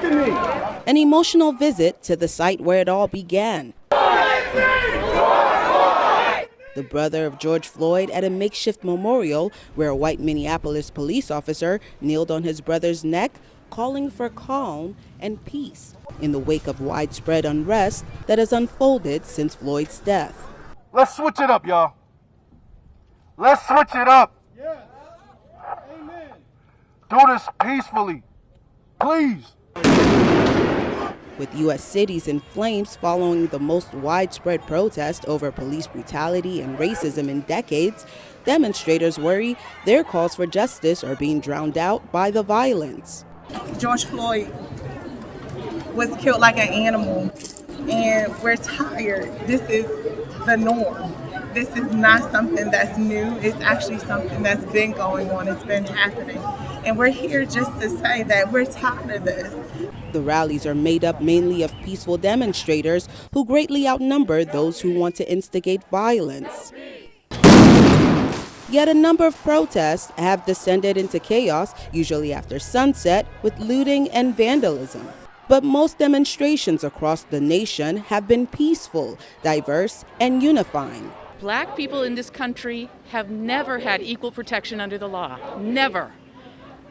An emotional visit to the site where it all began. The brother of George Floyd at a makeshift memorial where a white Minneapolis police officer kneeled on his brother's neck, calling for calm and peace in the wake of widespread unrest that has unfolded since Floyd's death. Let's switch it up, y'all. Let's switch it up. Yes. Amen. Do this peacefully, please. With U.S. cities in flames following the most widespread protest over police brutality and racism in decades, demonstrators worry their calls for justice are being drowned out by the violence. George Floyd was killed like an animal, and we're tired. This is the norm. This is not something that's new. It's actually something that's been going on. It's been happening. And we're here just to say that we're tired of this. The rallies are made up mainly of peaceful demonstrators who greatly outnumber those who want to instigate violence. Yet a number of protests have descended into chaos, usually after sunset, with looting and vandalism. But most demonstrations across the nation have been peaceful, diverse, and unifying. Black people in this country have never had equal protection under the law. Never.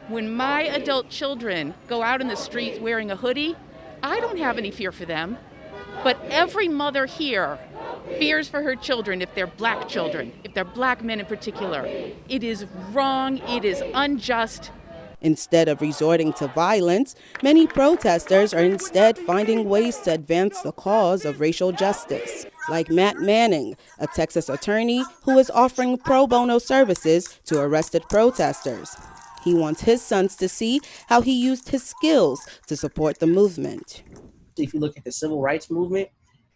When my adult children go out in the street wearing a hoodie, I don't have any fear for them. But every mother here fears for her children if they're black children, if they're black men in particular. It is wrong, it is unjust. Instead of resorting to violence, many protesters are instead finding ways to advance the cause of racial justice, like Matt Manning, a Texas attorney who is offering pro bono services to arrested protesters. He wants his sons to see how he used his skills to support the movement. If you look at the civil rights movement,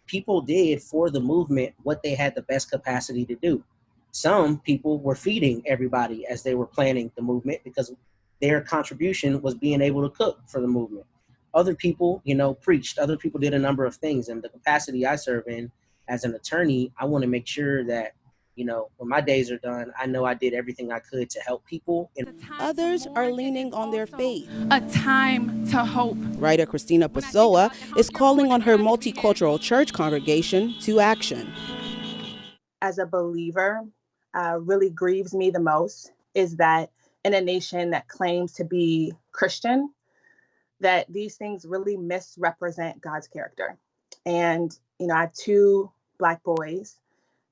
people did for the movement what they had the best capacity to do. Some people were feeding everybody as they were planning the movement because their contribution was being able to cook for the movement. Other people, preached. Other people did a number of things. And the capacity I serve in as an attorney, I want to make sure that, when my days are done, I know I did everything I could to help people. Others are leaning on their faith. A time to hope. Writer Christina Pessoa is calling on her multicultural church congregation to action. As a believer, really grieves me the most is that in a nation that claims to be Christian, that these things really misrepresent God's character. And, I have 2 Black boys.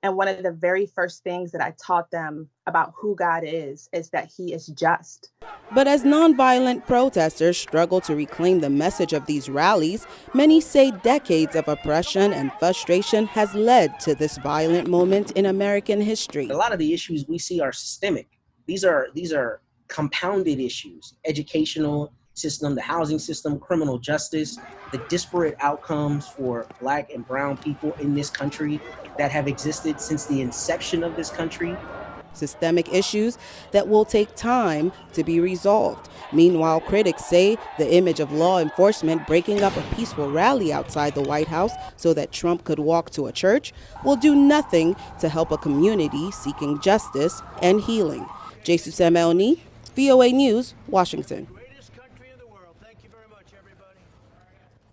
And one of the very first things that I taught them about who God is that he is just. But as nonviolent protesters struggle to reclaim the message of these rallies, many say decades of oppression and frustration has led to this violent moment in American history. A lot of the issues we see are systemic. These are compounded issues: educational system, the housing system, criminal justice, the disparate outcomes for Black and brown people in this country that have existed since the inception of this country. Systemic issues that will take time to be resolved. Meanwhile, critics say the image of law enforcement breaking up a peaceful rally outside the White House so that Trump could walk to a church will do nothing to help a community seeking justice and healing. Jesus Elney, VOA News, Washington.